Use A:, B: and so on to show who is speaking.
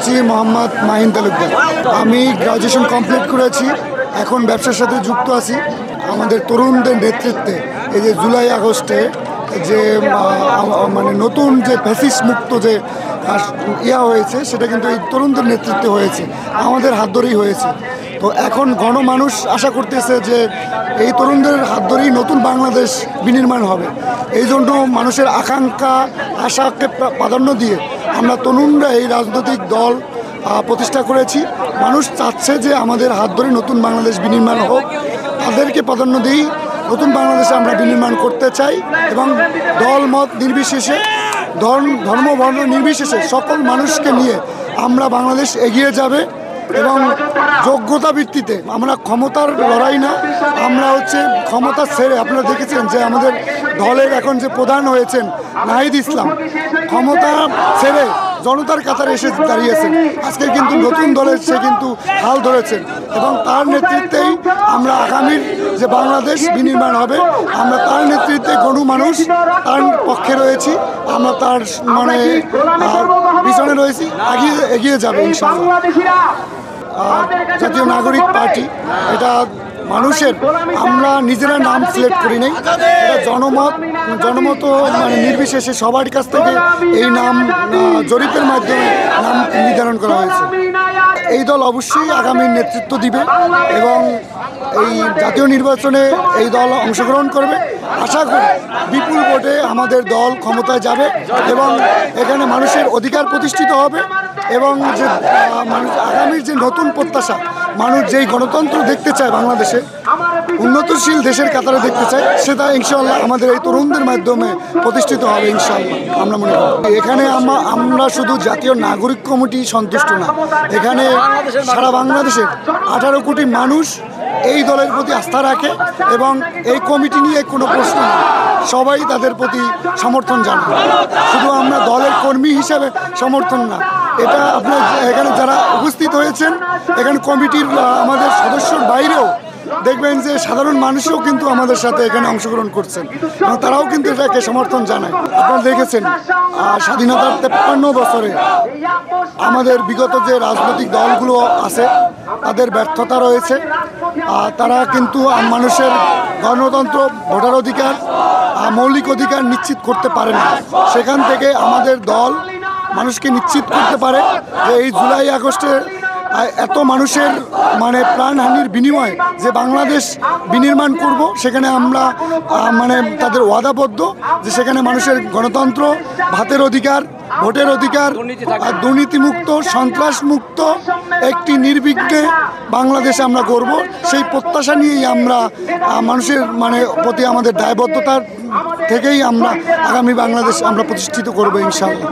A: হচ্ছি মোহাম্মদ মাহিন তালুকদার। আমি graduation complete করেছি, এখন ব্যবসার সাথে যুক্ত আছি। আমাদের তরুণদের নেতৃত্বে এই যে জুলাই আগস্টে যে মানে নতুন যে ফ্যাসিস্ট মুক্ত যে হয়েছে, সেটা কিন্তু এই তরুণদের নেতৃত্বে হয়েছে, আমাদের হাত ধরেই হয়েছে। তো এখন গণমানুষ আশা করতেছে যে এই তরুণদের হাত ধরেই নতুন বাংলাদেশ বিনির্মাণ হবে। এই জন্য মানুষের আকাঙ্ক্ষা আশাকে প্রাধান্য দিয়ে আমরা তরুণরা এই রাজনৈতিক দল প্রতিষ্ঠা করেছি। মানুষ চাচ্ছে যে আমাদের হাত ধরে নতুন বাংলাদেশ বিনির্মাণ হোক, তাদেরকে প্রাধান্য দিই নতুন বাংলাদেশে আমরা বিনির্মাণ করতে চাই। এবং দল মত নির্বিশেষে, ধর্ম বর্ণ নির্বিশেষে সকল মানুষকে নিয়ে আমরা বাংলাদেশ এগিয়ে যাবে। এবং যোগ্যতা ভিত্তিতে আমরা ক্ষমতার লড়াই না, আমরা হচ্ছে ক্ষমতা ছেড়ে, আপনারা দেখেছেন যে আমাদের দলের এখন যে প্রধান হয়েছেন নাহিদ ইসলাম, ক্ষমতা ছেড়ে জনতার কাতারে এসে দাঁড়িয়েছেন। আজকে কিন্তু নতুন দলের সে কিন্তু হাল ধরেছেন এবং তার নেতৃত্বেই আমরা আগামীর যে বাংলাদেশ বিনির্মাণ হবে, আমরা তার নেতৃত্বে গণমানুষ তার পক্ষে রয়েছি, আমরা তার মানে পিছনে রয়েছি, এগিয়ে যাবে ইনশাআল্লাহ। জাতীয় নাগরিক পার্টি এটা মানুষের, আমরা নিজেরা নাম সিলেক্ট করি নাই, এটা জনমত মানে নির্বিশেষে সবার কাছ থেকে এই নাম জরিপের মাধ্যমে নাম নির্ধারণ করা হয়েছে। এই দল অবশ্যই আগামী নেতৃত্ব দিবে এবং এই জাতীয় নির্বাচনে এই দল অংশগ্রহণ করবে। আশা করি বিপুল ভোটে আমাদের দল ক্ষমতায় যাবে এবং এখানে মানুষের অধিকার প্রতিষ্ঠিত হবে এবং যে মানুষ আগামীর যে নতুন প্রত্যাশা, মানুষ যেই গণতন্ত্র দেখতে চায় বাংলাদেশে, উন্নতশীল দেশের কাতারে দেখতে চায়, সেটা ইনশাআল্লাহ আমাদের এই তরুণদের মাধ্যমে প্রতিষ্ঠিত হবে ইনশাআল্লাহ। আমরা মনে করি এখানে আমরা শুধু জাতীয় নাগরিক কমিটি সন্তুষ্ট না, এখানে সারা বাংলাদেশের 18 কোটি মানুষ এই দলের প্রতি আস্থা রাখে এবং এই কমিটি নিয়ে কোনো প্রশ্ন নেই, সবাই তাদের প্রতি সমর্থন জানায়। শুধু আমরা দলের কর্মী হিসাবে সমর্থন না, এটা আপনার এখানে যারা উপস্থিত হয়েছেন, এখানে কমিটির আমাদের সদস্যর বাইরেও দেখবেন যে সাধারণ মানুষও কিন্তু আমাদের সাথে এখানে অংশগ্রহণ করছেন এবং তারাও কিন্তু এটাকে সমর্থন জানায়। আপনারা দেখেছেন স্বাধীনতার 53 বছরে আমাদের বিগত যে রাজনৈতিক দলগুলো আছে তাদের ব্যর্থতা রয়েছে, তারা কিন্তু মানুষের গণতন্ত্র, ভোটার অধিকার, মৌলিক অধিকার নিশ্চিত করতে পারে না। সেখান থেকে আমাদের দল মানুষকে নিশ্চিত করতে পারে যে এই জুলাই আগস্টে এত মানুষের মানে প্রাণহানির বিনিময়ে যে বাংলাদেশ বিনির্মাণ করব, সেখানে আমরা মানে তাদের ওয়াদাবদ্ধ যে সেখানে মানুষের গণতন্ত্র, ভাতের অধিকার, ভোটের অধিকার, দুর্নীতিমুক্ত, সন্ত্রাসমুক্ত একটি নির্বিঘ্নে বাংলাদেশ আমরা করব। সেই প্রত্যাশা নিয়েই আমরা মানুষের মানে প্রতি আমাদের দায়বদ্ধতার থেকেই আমরা আগামী বাংলাদেশ আমরা প্রতিষ্ঠিত করব ইনশাআল্লাহ।